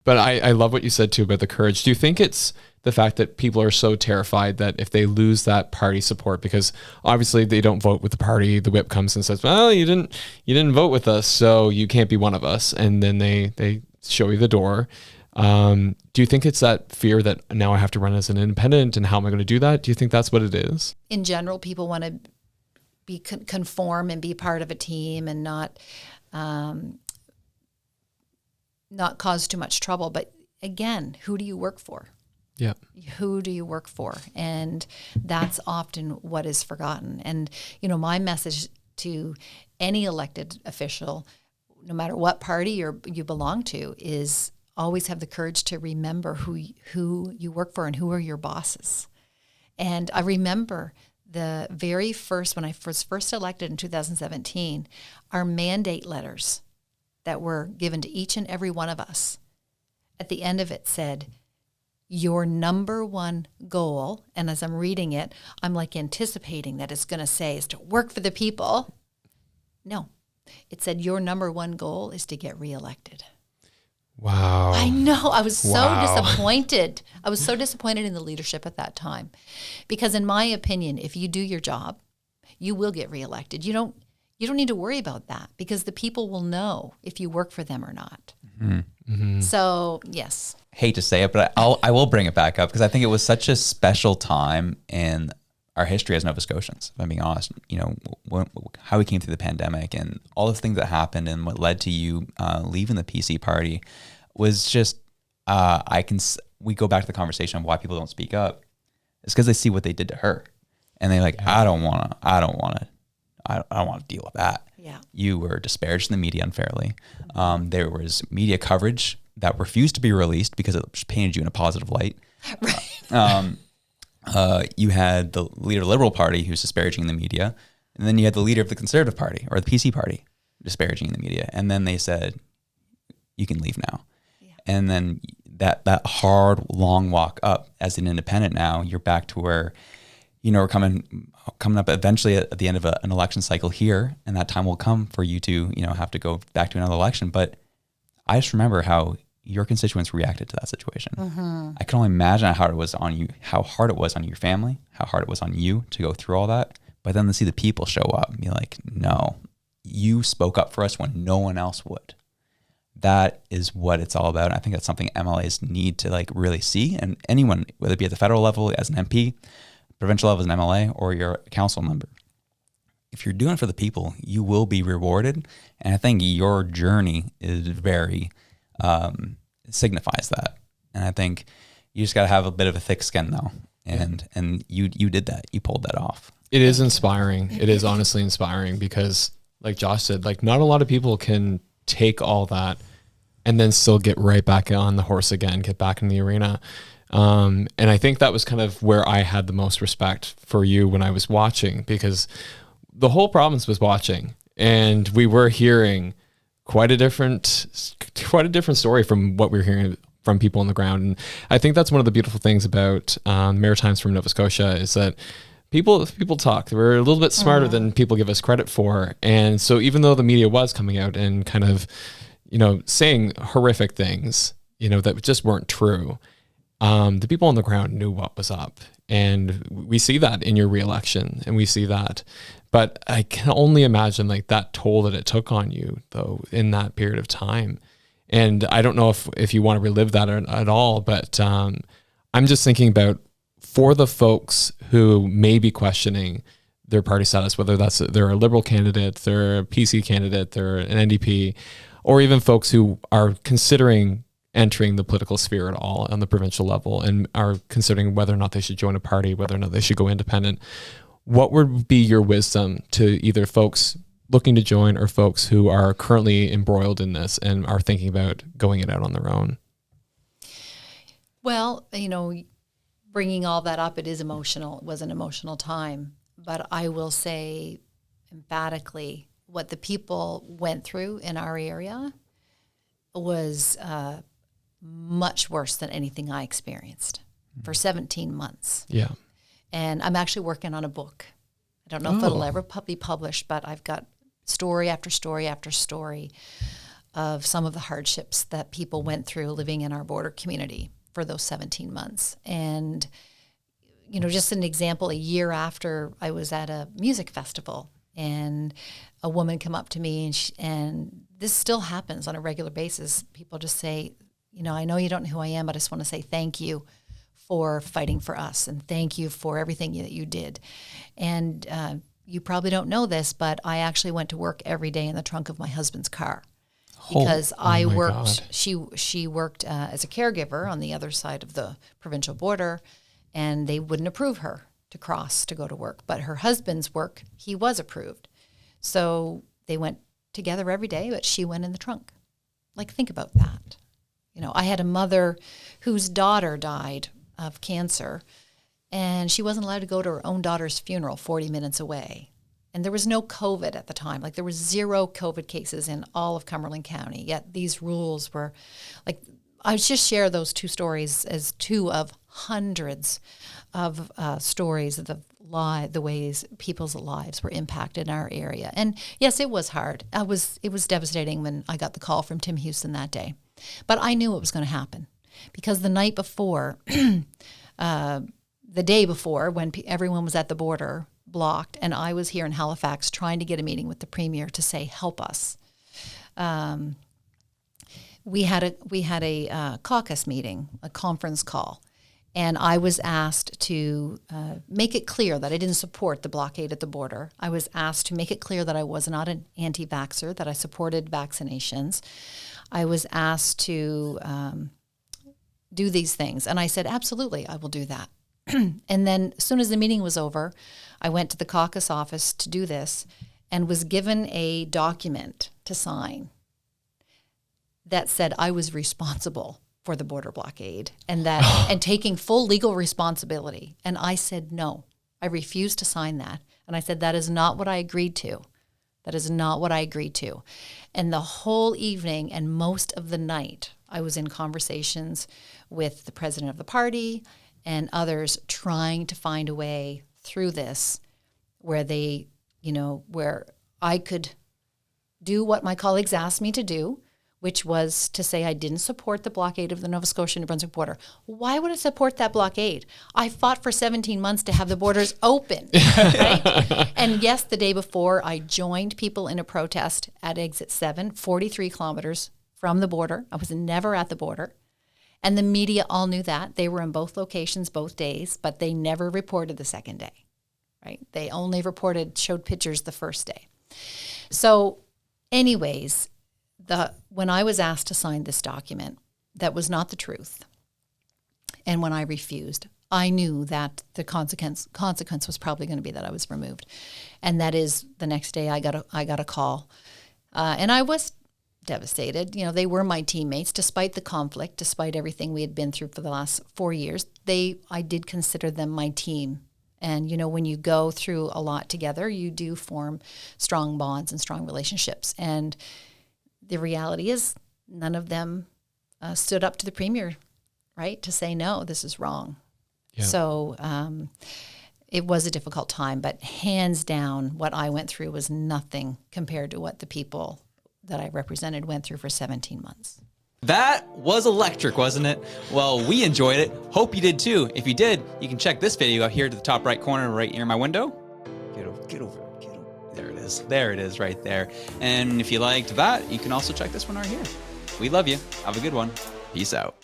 But I love what you said too about the courage. Do you think it's the fact that people are so terrified that if they lose that party support, because obviously they don't vote with the party, the whip comes and says, well, you didn't vote with us, so you can't be one of us. And then they show you the door. Do you think it's that fear that now I have to run as an independent, and how am I going to do that? Do you think that's what it is? In general, people want to be conform and be part of a team and not cause too much trouble. But again, who do you work for? Yeah. Who do you work for? And that's often what is forgotten. And, my message to any elected official, no matter what party you belong to, is always have the courage to remember who you work for and who are your bosses. And I remember the very first, when I was first elected in 2017, our mandate letters that were given to each and every one of us, at the end of it said, your number one goal, and as I'm reading it, I'm like anticipating that it's going to say is to work for the people. No, it said your number one goal is to get reelected. Wow. I know. I was so disappointed. I was so disappointed in the leadership at that time, because in my opinion, if you do your job, you will get reelected. You don't need to worry about that, because the people will know if you work for them or not. Mm-hmm. Mm-hmm. So, yes. Hate to say it, but I will bring it back up, because I think it was such a special time in our history as Nova Scotians, if I'm being honest. How we came through the pandemic and all the things that happened and what led to you leaving the PC party was just, we go back to the conversation of why people don't speak up. It's because they see what they did to her, and they're like, I don't want to deal with that. Yeah. You were disparaged in the media unfairly. There was media coverage that refused to be released because it just painted you in a positive light. Right. You had the leader of the Liberal Party who's disparaging the media, and then you had the leader of the Conservative Party or the PC Party disparaging the media, and then they said, you can leave now. Yeah. And then that hard, long walk up as an independent, now you're back to where, we're coming up eventually at the end of an election cycle here, and that time will come for you to, have to go back to another election. But I just remember how your constituents reacted to that situation. Mm-hmm. I can only imagine how hard it was on you, how hard it was on your family, how hard it was on you to go through all that. But then to see the people show up and be like, no, you spoke up for us when no one else would. That is what it's all about. And I think that's something MLAs need to really see. And anyone, whether it be at the federal level as an MP, provincial level as an MLA, or you're a council member, if you're doing it for the people, you will be rewarded. And I think your journey is very signifies that. And I think you just got to have a bit of a thick skin though. And you did that. You pulled that off. It is inspiring. It is honestly inspiring, because like Josh said, not a lot of people can take all that and then still get right back on the horse again, get back in the arena. And I think that was kind of where I had the most respect for you when I was watching, because the whole province was watching, and we were hearing quite a different story from what we were hearing from people on the ground. And I think that's one of the beautiful things about Maritimes from Nova Scotia, is that people talk. We're a little bit smarter than people give us credit for. And so even though the media was coming out and kind of, saying horrific things, that just weren't true, the people on the ground knew what was up. And we see that in your reelection, and we see that. But I can only imagine that toll that it took on you, though, in that period of time. And I don't know if you want to relive that at all, but I'm just thinking about, for the folks who may be questioning their party status, whether they're a Liberal candidate, they're a PC candidate, they're an NDP, or even folks who are considering entering the political sphere at all on the provincial level and are considering whether or not they should join a party, whether or not they should go independent. What would be your wisdom to either folks looking to join or folks who are currently embroiled in this and are thinking about going it out on their own? Well, bringing all that up, it is emotional. It was an emotional time. But I will say emphatically, what the people went through in our area was much worse than anything I experienced for 17 months. Yeah. And I'm actually working on a book. I don't know if it'll ever be published, but I've got story after story after story of some of the hardships that people went through living in our border community for those 17 months. And, just an example, a year after I was at a music festival and a woman come up to me and this still happens on a regular basis. People just say, I know you don't know who I am, but I just want to say thank you for fighting for us and thank you for everything that you did. And you probably don't know this, but I actually went to work every day in the trunk of my husband's car because I worked, she worked as a caregiver on the other side of the provincial border, and they wouldn't approve her to cross to go to work. But her husband's work, he was approved. So they went together every day, but she went in the trunk. Like, think about that. I had a mother whose daughter died of cancer, and she wasn't allowed to go to her own daughter's funeral 40 minutes away. And there was no COVID at the time. Like, there was 0 COVID cases in all of Cumberland County. Yet these rules were, like, I just share those 2 stories as 2 of hundreds of stories of the ways people's lives were impacted in our area. And yes, it was hard. It was devastating when I got the call from Tim Houston that day. But I knew it was going to happen because the night before, the day before, when everyone was at the border blocked, and I was here in Halifax trying to get a meeting with the Premier to say, help us. We had a caucus meeting, a conference call, and I was asked to make it clear that I didn't support the blockade at the border. I was asked to make it clear that I was not an anti-vaxxer, that I supported vaccinations. I was asked to do these things, and I said, absolutely, I will do that. And then as soon as the meeting was over, I went to the caucus office to do this and was given a document to sign that said I was responsible for the border blockade and taking full legal responsibility. And I said, no, I refused to sign that. And I said, that is not what I agreed to. That is not what I agreed to. And the whole evening and most of the night, I was in conversations with the president of the party and others trying to find a way through this where where I could do what my colleagues asked me to do, which was to say I didn't support the blockade of the Nova Scotia-New Brunswick border. Why would I support that blockade? I fought for 17 months to have the borders open, right? And yes, the day before, I joined people in a protest at Exit 7, 43 kilometers from the border. I was never at the border. And the media all knew that. They were in both locations both days, but they never reported the second day, right? They only showed pictures the first day. So anyways, when I was asked to sign this document, that was not the truth. And when I refused, I knew that the consequence was probably going to be that I was removed. And that is the next day I got a call. And I was devastated. They were my teammates, despite the conflict, despite everything we had been through for the last 4 years. I did consider them my team. And, when you go through a lot together, you do form strong bonds and strong relationships. And the reality is none of them stood up to the Premier, right, to say, no, this is wrong. Yeah. So it was a difficult time, but hands down, what I went through was nothing compared to what the people that I represented went through for 17 months. That was electric, wasn't it? Well, we enjoyed it. Hope you did too. If you did, you can check this video out here to the top right corner right near my window. Get over. There it is right there. And if you liked that, you can also check this one right here. We love you. Have a good one. Peace out.